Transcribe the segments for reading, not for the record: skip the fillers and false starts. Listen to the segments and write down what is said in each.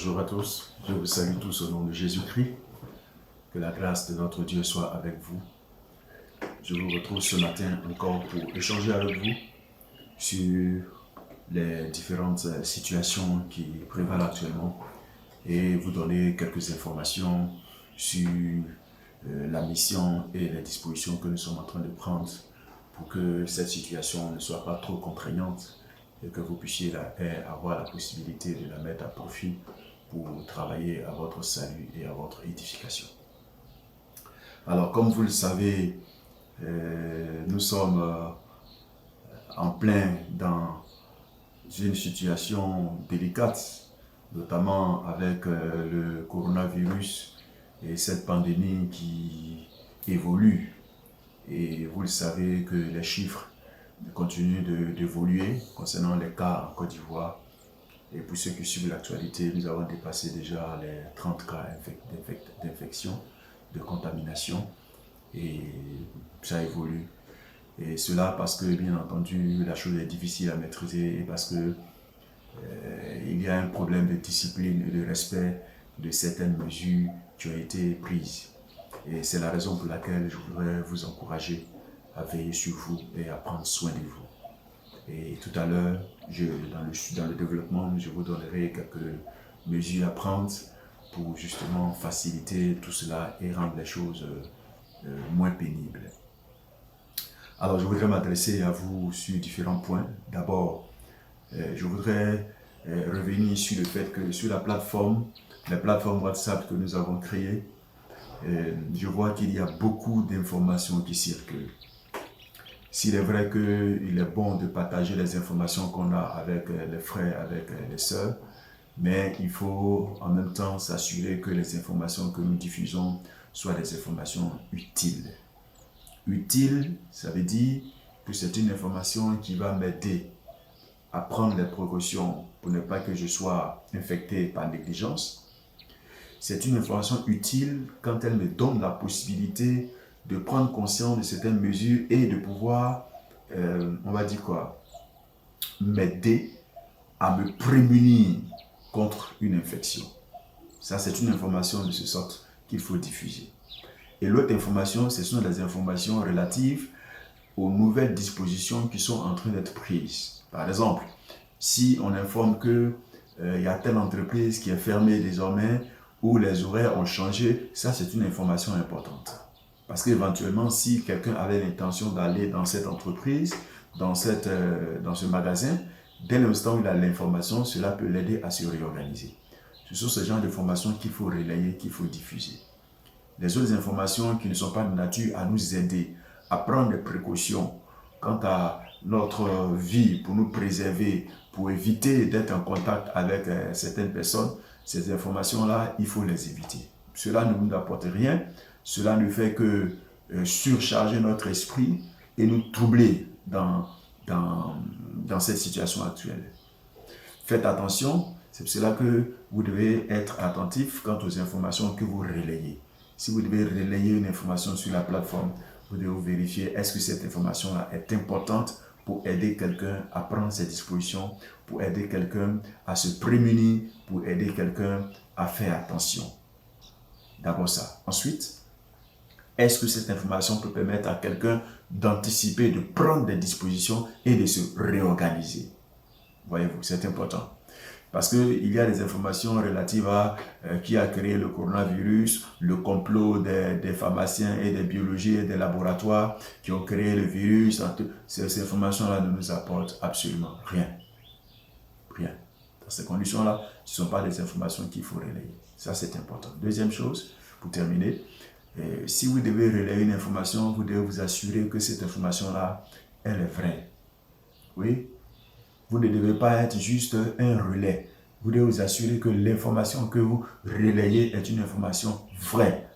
Bonjour à tous, je vous salue tous au nom de Jésus-Christ. Que la grâce de notre Dieu soit avec vous. Je vous retrouve ce matin encore pour échanger avec vous sur les différentes situations qui prévalent actuellement et vous donner quelques informations sur la mission et les dispositions que nous sommes en train de prendre pour que cette situation ne soit pas trop contraignante et que vous puissiez avoir la possibilité de la mettre à profit pour travailler à votre salut et à votre édification. Alors, comme vous le savez, nous sommes en plein dans une situation délicate, notamment avec le coronavirus et cette pandémie qui évolue. Et vous le savez que les chiffres continuent d'évoluer concernant les cas en Côte d'Ivoire. Et pour ceux qui suivent l'actualité, nous avons dépassé déjà les 30 cas d'infection, de contamination. Et ça évolue. Et cela parce que, bien entendu, la chose est difficile à maîtriser et parce que il y a un problème de discipline et de respect de certaines mesures qui ont été prises. Et c'est la raison pour laquelle je voudrais vous encourager à veiller sur vous et à prendre soin de vous. Et tout à l'heure, dans le développement, je vous donnerai quelques mesures à prendre pour justement faciliter tout cela et rendre les choses moins pénibles. Alors, je voudrais m'adresser à vous sur différents points. D'abord, je voudrais revenir sur le fait que sur la plateforme WhatsApp que nous avons créée, je vois qu'il y a beaucoup d'informations qui circulent. S'il est vrai qu'il est bon de partager les informations qu'on a avec les frères, avec les sœurs, mais il faut en même temps s'assurer que les informations que nous diffusons soient des informations utiles. Utile, ça veut dire que c'est une information qui va m'aider à prendre les précautions pour ne pas que je sois infecté par négligence. C'est une information utile quand elle me donne la possibilité de prendre conscience de certaines mesures et de pouvoir, on va dire quoi, m'aider à me prémunir contre une infection. Ça, c'est une information de ce sorte qu'il faut diffuser. Et l'autre information, ce sont des informations relatives aux nouvelles dispositions qui sont en train d'être prises. Par exemple, si on informe qu'il y a telle entreprise qui est fermée désormais, où les horaires ont changé, ça c'est une information importante. Parce qu'éventuellement, si quelqu'un avait l'intention d'aller dans cette entreprise, dans ce magasin, dès l'instant où il a l'information, cela peut l'aider à se réorganiser. Ce sont ce genre d'informations qu'il faut relayer, qu'il faut diffuser. Les autres informations qui ne sont pas de nature à nous aider à prendre des précautions quant à notre vie, pour nous préserver, pour éviter d'être en contact avec certaines personnes, ces informations-là, il faut les éviter. Cela ne nous apporte rien, cela ne fait que surcharger notre esprit et nous troubler dans cette situation actuelle. Faites attention, c'est pour cela que vous devez être attentif quant aux informations que vous relayez. Si vous devez relayer une information sur la plateforme, vous devez vérifier est-ce que cette information-là est importante pour aider quelqu'un à prendre ses dispositions, pour aider quelqu'un à se prémunir, pour aider quelqu'un à faire attention. D'abord ça. Ensuite, est-ce que cette information peut permettre à quelqu'un d'anticiper, de prendre des dispositions et de se réorganiser? Voyez-vous, c'est important. Parce qu'il y a des informations relatives à qui a créé le coronavirus, le complot des pharmaciens et des biologistes et des laboratoires qui ont créé le virus. Ces informations-là ne nous apportent absolument rien. Rien. Dans ces conditions-là, ce ne sont pas des informations qu'il faut relayer. Ça, c'est important. Deuxième chose, pour terminer, si vous devez relayer une information, vous devez vous assurer que cette information-là, elle est vraie. Oui? Vous ne devez pas être juste un relais. Vous devez vous assurer que l'information que vous relayez est une information vraie.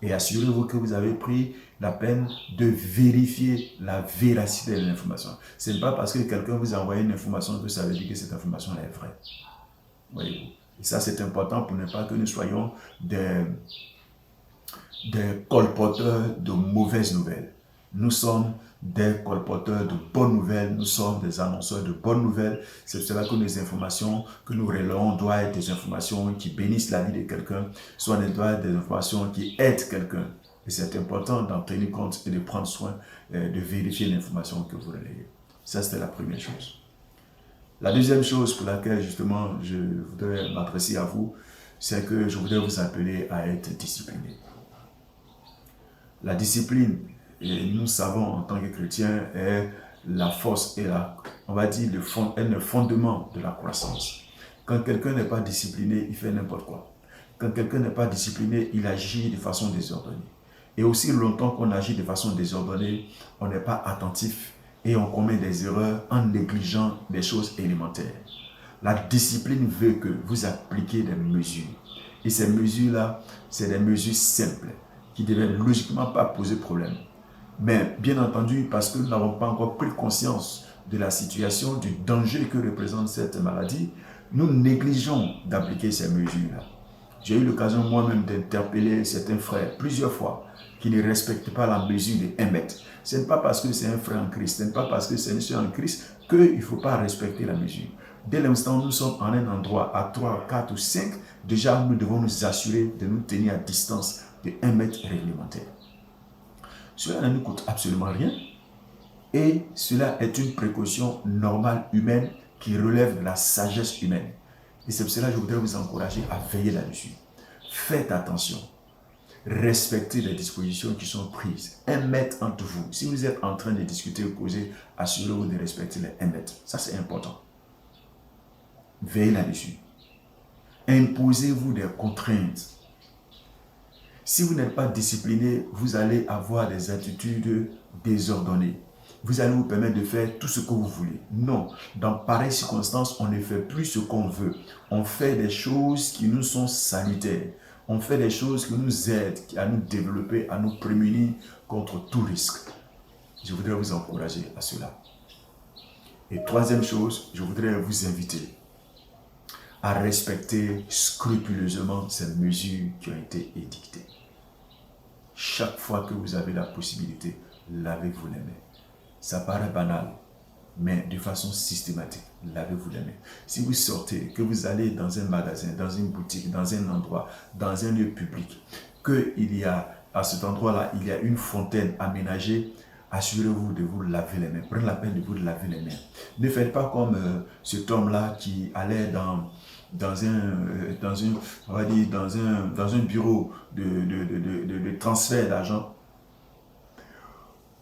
Et assurez-vous que vous avez pris la peine de vérifier la véracité de l'information. Ce n'est pas parce que quelqu'un vous a envoyé une information que ça veut dire que cette information est vraie. Voyez-vous. Et ça, c'est important pour ne pas que nous soyons des colporteurs de mauvaises nouvelles. Nous sommes des colporteurs de bonnes nouvelles, nous sommes des annonceurs de bonnes nouvelles. C'est cela que les informations que nous relayons doivent être des informations qui bénissent la vie de quelqu'un, soit doivent être des informations qui aident quelqu'un. Et c'est important d'en tenir compte et de prendre soin de vérifier l'information que vous relayez. Ça, c'était la première chose. La deuxième chose pour laquelle, justement, je voudrais m'adresser à vous, c'est que je voudrais vous appeler à être discipliné. La discipline, et nous savons en tant que chrétiens, est la force et on va dire, le fondement de la croissance. Quand quelqu'un n'est pas discipliné, il fait n'importe quoi. Quand quelqu'un n'est pas discipliné, il agit de façon désordonnée. Et aussi longtemps qu'on agit de façon désordonnée, on n'est pas attentif et on commet des erreurs en négligeant des choses élémentaires. La discipline veut que vous appliquiez des mesures. Et ces mesures-là, c'est des mesures simples qui ne devraient logiquement pas poser problème. Mais bien entendu, parce que nous n'avons pas encore pris conscience de la situation, du danger que représente cette maladie, nous négligeons d'appliquer ces mesures-là. J'ai eu l'occasion moi-même d'interpeller certains frères plusieurs fois qui ne respectent pas la mesure de 1 mètre. Ce n'est pas parce que c'est un frère en Christ, ce n'est pas parce que c'est un soeur en Christ qu'il ne faut pas respecter la mesure. Dès l'instant où nous sommes en un endroit à 3, 4 ou 5, déjà nous devons nous assurer de nous tenir à distance de 1 mètre réglementaire. Cela ne nous coûte absolument rien et cela est une précaution normale humaine qui relève de la sagesse humaine. Et c'est pour cela que je voudrais vous encourager à veiller là-dessus. Faites attention. Respectez les dispositions qui sont prises. 1 mètre entre vous. Si vous êtes en train de discuter ou causer, assurez-vous de respecter les 1 mètre. Ça, c'est important. Veillez là-dessus. Imposez-vous des contraintes. Si vous n'êtes pas discipliné, vous allez avoir des attitudes désordonnées. Vous allez vous permettre de faire tout ce que vous voulez. Non, dans pareilles circonstances, on ne fait plus ce qu'on veut. On fait des choses qui nous sont salutaires. On fait des choses qui nous aident à nous développer, à nous prémunir contre tout risque. Je voudrais vous encourager à cela. Et troisième chose, je voudrais vous inviter à respecter scrupuleusement ces mesures qui ont été édictées. Chaque fois que vous avez la possibilité, lavez-vous les mains. Ça paraît banal, mais de façon systématique, lavez-vous les mains. Si vous sortez, que vous allez dans un magasin, dans une boutique, dans un endroit, dans un lieu public, qu'il y a, à cet endroit-là, il y a une fontaine aménagée, assurez-vous de vous laver les mains. Prenez la peine de vous laver les mains. Ne faites pas comme cet homme-là qui allait dans un bureau de transfert d'argent.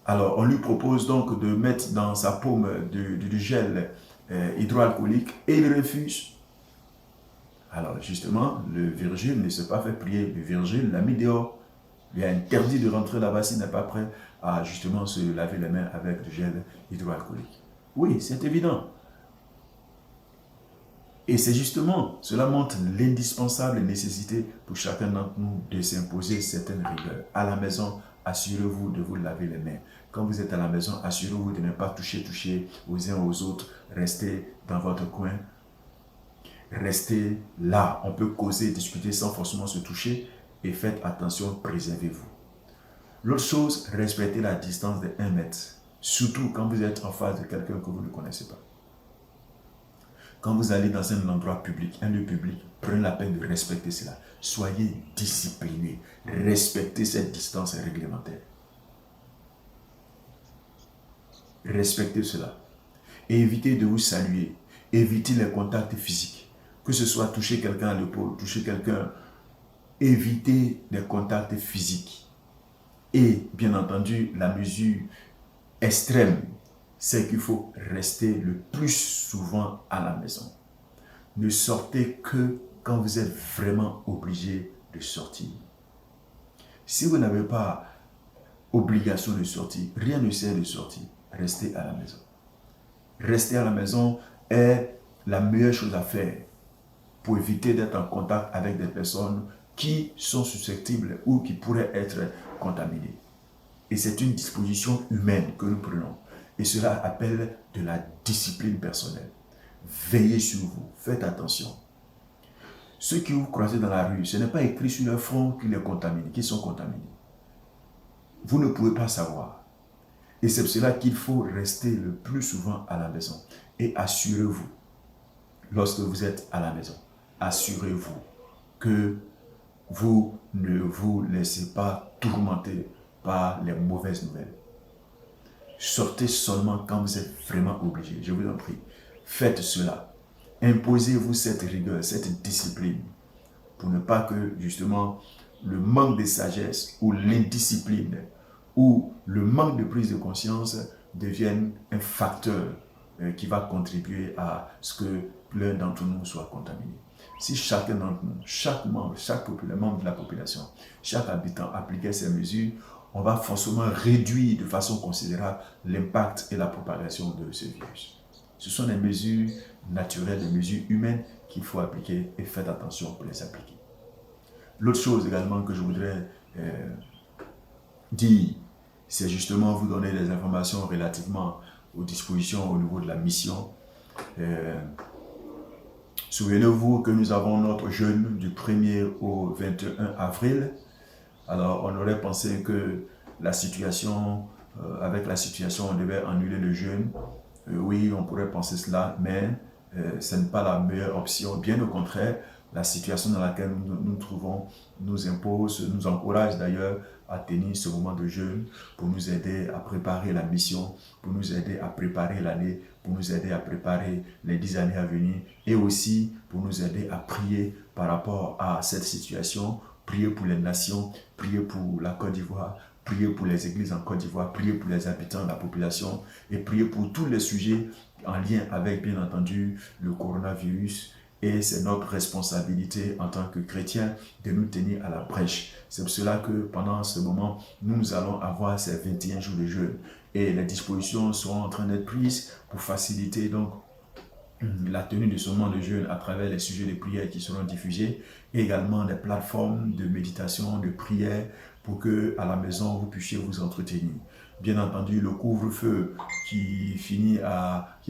Alors, on lui propose donc de mettre dans sa paume du gel hydroalcoolique et il refuse. Alors, justement, le Virgile ne s'est pas fait prier. Le Virgile l'a mis dehors. Il a interdit de rentrer là-bas s'il n'est pas prêt à justement se laver les mains avec du gel hydroalcoolique. Oui, c'est évident. Et c'est justement, cela montre l'indispensable nécessité pour chacun d'entre nous de s'imposer certaines rigueurs. À la maison, assurez-vous de vous laver les mains. Quand vous êtes à la maison, assurez-vous de ne pas toucher aux uns aux autres. Restez dans votre coin. Restez là. On peut causer, discuter sans forcément se toucher. Et faites attention, préservez-vous. L'autre chose, respectez la distance de 1 mètre. Surtout quand vous êtes en face de quelqu'un que vous ne connaissez pas. Quand vous allez dans un endroit public, un lieu public, prenez la peine de respecter cela. Soyez disciplinés. Respectez cette distance réglementaire. Respectez cela. Et évitez de vous saluer. Évitez les contacts physiques. Que ce soit toucher quelqu'un à l'épaule, toucher quelqu'un. Évitez les contacts physiques. Et bien entendu, la mesure extrême, c'est qu'il faut rester le plus souvent à la maison. Ne sortez que quand vous êtes vraiment obligé de sortir. Si vous n'avez pas obligation de sortir, rien ne sert de sortir. Restez à la maison. Rester à la maison est la meilleure chose à faire pour éviter d'être en contact avec des personnes qui sont susceptibles ou qui pourraient être contaminées. Et c'est une disposition humaine que nous prenons. Et cela appelle de la discipline personnelle. Veillez sur vous, faites attention. Ceux qui vous croisez dans la rue, ce n'est pas écrit sur leur front qu'ils sont contaminés. Vous ne pouvez pas savoir. Et c'est pour cela qu'il faut rester le plus souvent à la maison. Et assurez-vous, lorsque vous êtes à la maison, assurez-vous que vous ne vous laissez pas tourmenter par les mauvaises nouvelles. Sortez seulement quand vous êtes vraiment obligé. Je vous en prie. Faites cela. Imposez-vous cette rigueur, cette discipline pour ne pas que justement le manque de sagesse ou l'indiscipline ou le manque de prise de conscience devienne un facteur qui va contribuer à ce que l'un d'entre nous soit contaminé. Si chacun d'entre nous, chaque membre, membre de la population, chaque habitant appliquait ces mesures, on va forcément réduire de façon considérable l'impact et la propagation de ce virus. Ce sont des mesures naturelles, des mesures humaines qu'il faut appliquer et faites attention pour les appliquer. L'autre chose également que je voudrais dire, c'est justement vous donner des informations relativement aux dispositions au niveau de la mission. Souvenez-vous que nous avons notre jeûne du 1er au 21 avril. Alors, on aurait pensé que avec la situation, on devait annuler le jeûne. Oui, on pourrait penser cela, mais ce n'est pas la meilleure option. Bien au contraire, la situation dans laquelle nous nous trouvons nous impose, nous encourage d'ailleurs à tenir ce moment de jeûne pour nous aider à préparer la mission, pour nous aider à préparer l'année, pour nous aider à préparer les 10 années à venir et aussi pour nous aider à prier par rapport à cette situation, prier pour les nations, prier pour la Côte d'Ivoire, prier pour les églises en Côte d'Ivoire, prier pour les habitants, la population et prier pour tous les sujets en lien avec, bien entendu, le coronavirus. Et c'est notre responsabilité en tant que chrétiens de nous tenir à la brèche. C'est pour cela que pendant ce moment, nous allons avoir ces 21 jours de jeûne. Et les dispositions seront en train d'être prises pour faciliter donc la tenue de ce moment de jeûne à travers les sujets de prière qui seront diffusés, et également des plateformes de méditation, de prière, pour que à la maison vous puissiez vous entretenir. Bien entendu, le couvre-feu qui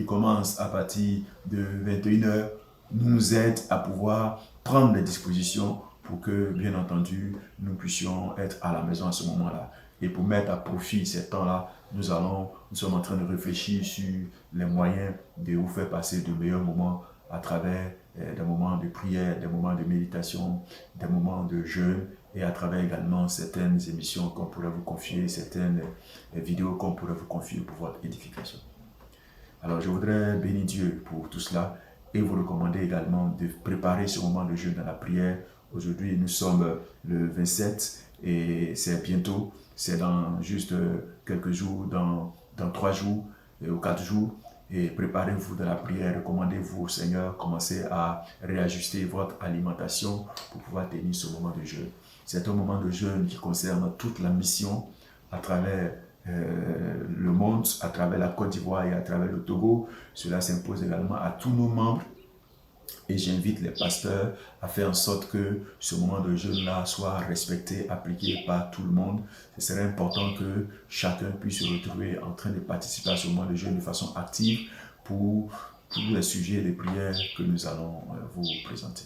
commence à partir de 21h nous aide à pouvoir prendre des dispositions pour que, bien entendu, nous puissions être à la maison à ce moment-là. Et pour mettre à profit ces temps-là, nous sommes en train de réfléchir sur les moyens de vous faire passer de meilleurs moments à travers des moments de prière, des moments de méditation, des moments de jeûne et à travers également certaines émissions qu'on pourrait vous confier, certaines vidéos qu'on pourrait vous confier pour votre édification. Alors je voudrais bénir Dieu pour tout cela et vous recommander également de préparer ce moment de jeûne dans la prière. Aujourd'hui, nous sommes le 27 et c'est bientôt, c'est dans juste quelques jours, dans 3 jours ou 4 jours. Et préparez-vous dans la prière, recommandez-vous au Seigneur, commencez à réajuster votre alimentation pour pouvoir tenir ce moment de jeûne. C'est un moment de jeûne qui concerne toute la mission à travers le monde, à travers la Côte d'Ivoire et à travers le Togo. Cela s'impose également à tous nos membres. Et j'invite les pasteurs à faire en sorte que ce moment de jeûne-là soit respecté, appliqué par tout le monde. Ce serait important que chacun puisse se retrouver en train de participer à ce moment de jeûne de façon active pour tous les sujets de prière que nous allons vous présenter.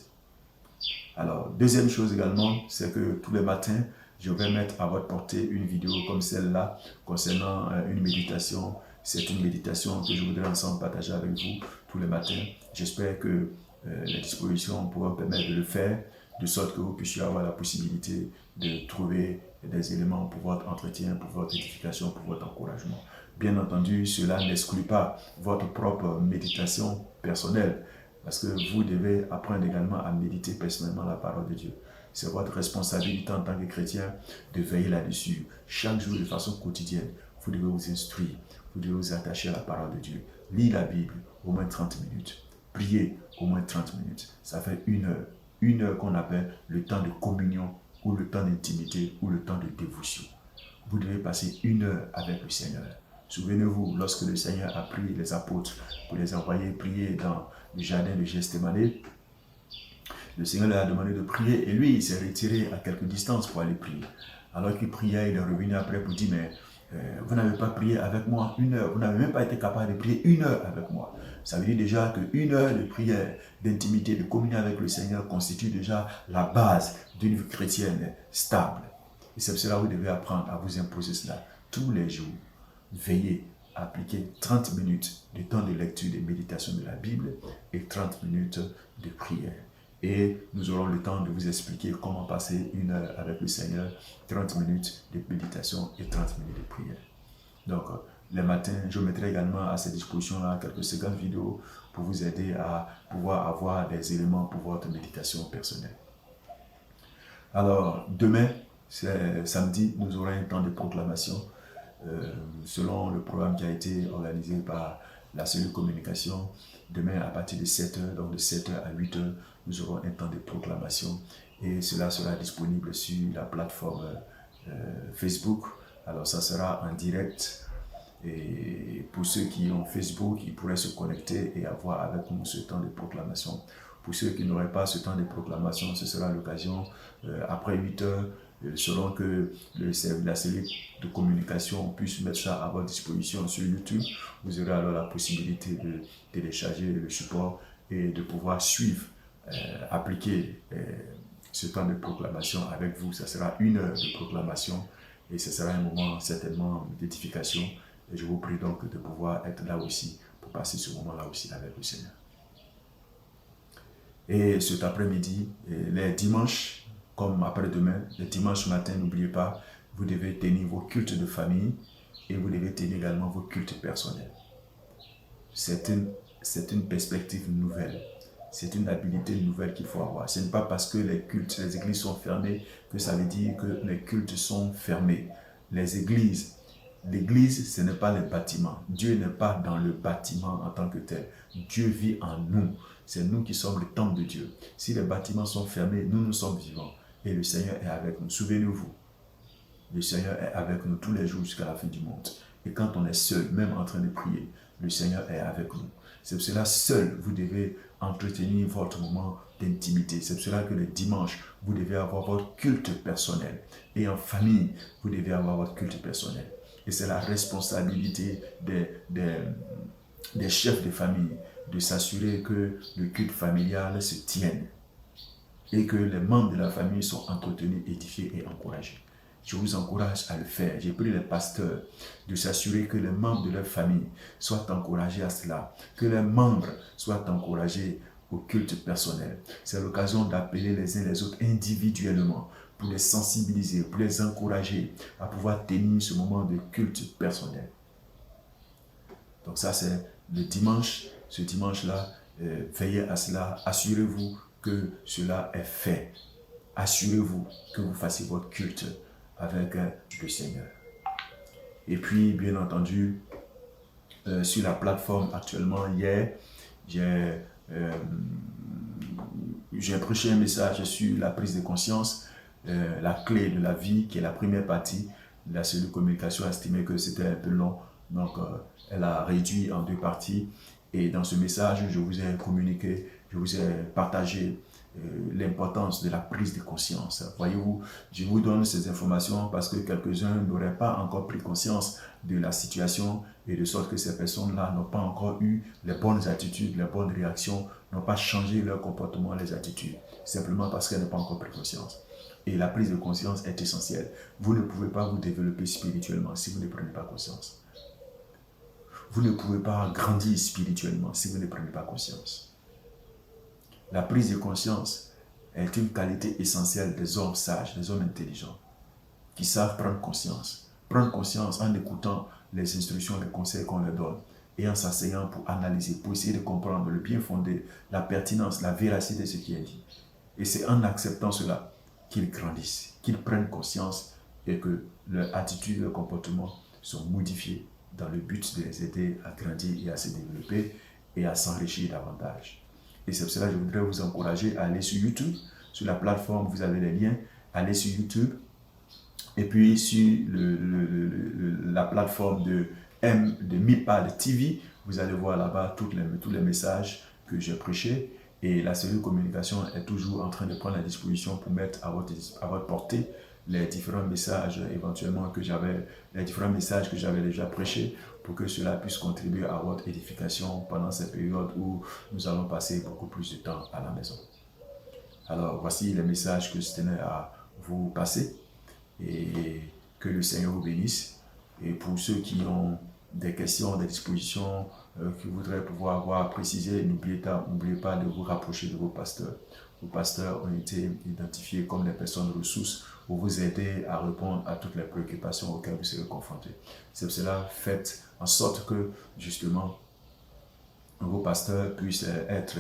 Alors, deuxième chose également, c'est que tous les matins, je vais mettre à votre portée une vidéo comme celle-là concernant une méditation. C'est une méditation que je voudrais ensemble partager avec vous tous les matins. J'espère que les dispositions pourront permettre de le faire, de sorte que vous puissiez avoir la possibilité de trouver des éléments pour votre entretien, pour votre édification, pour votre encouragement. Bien entendu, cela n'exclut pas votre propre méditation personnelle, parce que vous devez apprendre également à méditer personnellement la parole de Dieu. C'est votre responsabilité en tant que chrétien de veiller là-dessus. Chaque jour, de façon quotidienne, vous devez vous instruire, vous devez vous attacher à la parole de Dieu. Lire la Bible au moins 30 minutes. Prier au moins 30 minutes. Ça fait une heure qu'on appelle le temps de communion ou le temps d'intimité ou le temps de dévotion. Vous devez passer 1 heure avec le Seigneur. Souvenez-vous, lorsque le Seigneur a pris les apôtres pour les envoyer prier dans le jardin de Gethsémani, le Seigneur leur a demandé de prier et lui, il s'est retiré à quelque distance pour aller prier. Alors qu'il priait, il est revenu après pour dire, mais vous n'avez pas prié avec moi 1 heure, vous n'avez même pas été capable de prier 1 heure avec moi. Ça veut dire déjà que 1 heure de prière, d'intimité, de communion avec le Seigneur constitue déjà la base d'une vie chrétienne stable. Et c'est pour cela que vous devez apprendre à vous imposer cela tous les jours. veillez à appliquer 30 minutes de temps de lecture et de méditation de la Bible et 30 minutes de prière. Et nous aurons le temps de vous expliquer comment passer 1 heure avec le Seigneur, 30 minutes de méditation et 30 minutes de prière. Donc, les matins, je mettrai également à cette disposition-là quelques secondes vidéo pour vous aider à pouvoir avoir des éléments pour votre méditation personnelle. Alors, demain, c'est samedi, nous aurons un temps de proclamation selon le programme qui a été organisé par la cellule communication. Demain, à partir de 7h, donc de 7h à 8h, nous aurons un temps de proclamation et cela sera disponible sur la plateforme Facebook. Alors, ça sera en direct. Et pour ceux qui ont Facebook, ils pourraient se connecter et avoir avec nous ce temps de proclamation. Pour ceux qui n'auraient pas ce temps de proclamation, ce sera l'occasion après 8 heures, selon que la cellule de communication puisse mettre ça à votre disposition sur YouTube. Vous aurez alors la possibilité de télécharger le support et de pouvoir suivre, appliquer ce temps de proclamation avec vous. Ça sera 1 heure de proclamation et ce sera un moment certainement d'édification. Et je vous prie donc de pouvoir être là aussi, pour passer ce moment-là aussi avec le Seigneur. Et cet après-midi, les dimanches, comme après-demain, les dimanches matin, n'oubliez pas, vous devez tenir vos cultes de famille et vous devez tenir également vos cultes personnels. C'est une perspective nouvelle. C'est une habilité nouvelle qu'il faut avoir. Ce n'est pas parce que les cultes, les églises sont fermées que ça veut dire que les cultes sont fermés. L'église, ce n'est pas le bâtiment. Dieu n'est pas dans le bâtiment en tant que tel. Dieu vit en nous. C'est nous qui sommes le temple de Dieu. Si les bâtiments sont fermés, nous sommes vivants. Et le Seigneur est avec nous. Souvenez-vous, le Seigneur est avec nous tous les jours jusqu'à la fin du monde. Et quand on est seul, même en train de prier, le Seigneur est avec nous. C'est pour cela, seul, vous devez entretenir votre moment d'intimité. C'est pour cela que le dimanche, vous devez avoir votre culte personnel. Et en famille, vous devez avoir votre culte personnel. Et c'est la responsabilité des chefs de famille de s'assurer que le culte familial se tienne et que les membres de la famille sont entretenus, édifiés et encouragés. Je vous encourage à le faire. J'ai pris les pasteurs de s'assurer que les membres de leur famille soient encouragés à cela, que les membres soient encouragés au culte personnel. C'est l'occasion d'appeler les uns les autres individuellement pour les sensibiliser, pour les encourager à pouvoir tenir ce moment de culte personnel. Donc ça, c'est le dimanche. Ce dimanche-là, veillez à cela. Assurez-vous que cela est fait. Assurez-vous que vous fassiez votre culte avec le Seigneur. Et puis, bien entendu, sur la plateforme actuellement, hier, j'ai prêché un message sur la prise de conscience, la clé de la vie, qui est la première partie. La cellule de communication a estimé que c'était un peu long, donc elle a réduit en 2 parties. Et dans ce message, je vous ai communiqué, je vous ai partagé l'importance de la prise de conscience. Voyez-vous, je vous donne ces informations parce que quelques-uns n'auraient pas encore pris conscience de la situation et de sorte que ces personnes-là n'ont pas encore eu les bonnes attitudes, les bonnes réactions, n'ont pas changé leur comportement, les attitudes, simplement parce qu'elles n'ont pas encore pris conscience. Et la prise de conscience est essentielle. Vous ne pouvez pas vous développer spirituellement si vous ne prenez pas conscience. Vous ne pouvez pas grandir spirituellement si vous ne prenez pas conscience. La prise de conscience est une qualité essentielle des hommes sages, des hommes intelligents, qui savent prendre conscience. Prendre conscience en écoutant les instructions, les conseils qu'on leur donne et en s'asseyant pour analyser, pour essayer de comprendre le bien fondé, la pertinence, la véracité de ce qui est dit. Et c'est en acceptant cela qu'ils grandissent, qu'ils prennent conscience et que leur attitude, leur comportement sont modifiés dans le but de les aider à grandir et à se développer et à s'enrichir davantage. Et c'est pour cela que je voudrais vous encourager à aller sur YouTube. Sur la plateforme, vous avez les liens. Allez sur YouTube. Et puis sur la plateforme de MiPad TV, vous allez voir là-bas tous les messages que j'ai prêchés. Et la cellule de communication est toujours en train de prendre la disposition pour mettre à votre portée les différents messages éventuellement les différents messages que j'avais déjà prêchés pour que cela puisse contribuer à votre édification pendant cette période où nous allons passer beaucoup plus de temps à la maison. Alors, voici les messages que je tenais à vous passer et que le Seigneur vous bénisse. Et pour ceux qui ont des questions, des dispositions que vous voudrez pouvoir avoir précisées, n'oubliez pas de vous rapprocher de vos pasteurs. Vos pasteurs ont été identifiés comme des personnes ressources pour vous aider à répondre à toutes les préoccupations auxquelles vous serez confrontés. C'est pour cela, faites en sorte que, justement, vos pasteurs puissent être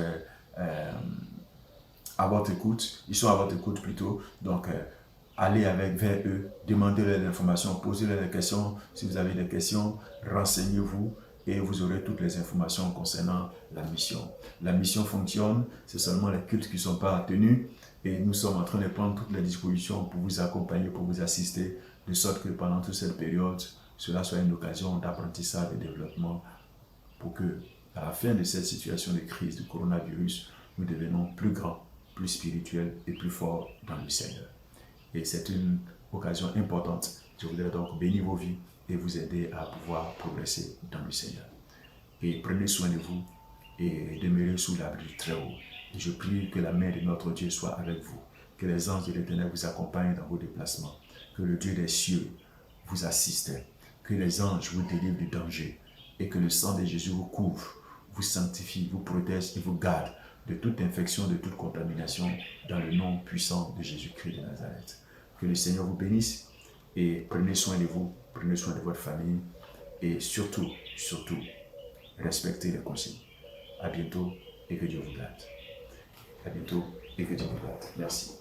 à votre écoute. Ils sont à votre écoute plutôt. Donc, allez vers eux, demandez-leur des informations, posez-leur des questions. Si vous avez des questions, renseignez-vous et vous aurez toutes les informations concernant la mission. La mission fonctionne, c'est seulement les cultes qui ne sont pas tenus et nous sommes en train de prendre toutes les dispositions pour vous accompagner, pour vous assister, de sorte que pendant toute cette période, cela soit une occasion d'apprentissage et de développement pour que, à la fin de cette situation de crise du coronavirus, nous devenons plus grands, plus spirituels et plus forts dans le Seigneur. Et c'est une occasion importante. Je voudrais donc bénir vos vies et vous aider à pouvoir progresser dans le Seigneur. Et prenez soin de vous et demeurez sous l'abri du Très-Haut. Et je prie que la main de notre Dieu soit avec vous, que les anges de l'Éternel vous accompagnent dans vos déplacements, que le Dieu des cieux vous assiste, que les anges vous délivrent du danger et que le sang de Jésus vous couvre, vous sanctifie, vous protège et vous garde de toute infection, de toute contamination dans le nom puissant de Jésus-Christ de Nazareth. Que le Seigneur vous bénisse et prenez soin de vous, prenez soin de votre famille et surtout, respectez les consignes. À bientôt et que Dieu vous garde. À bientôt et que Dieu vous garde. Merci.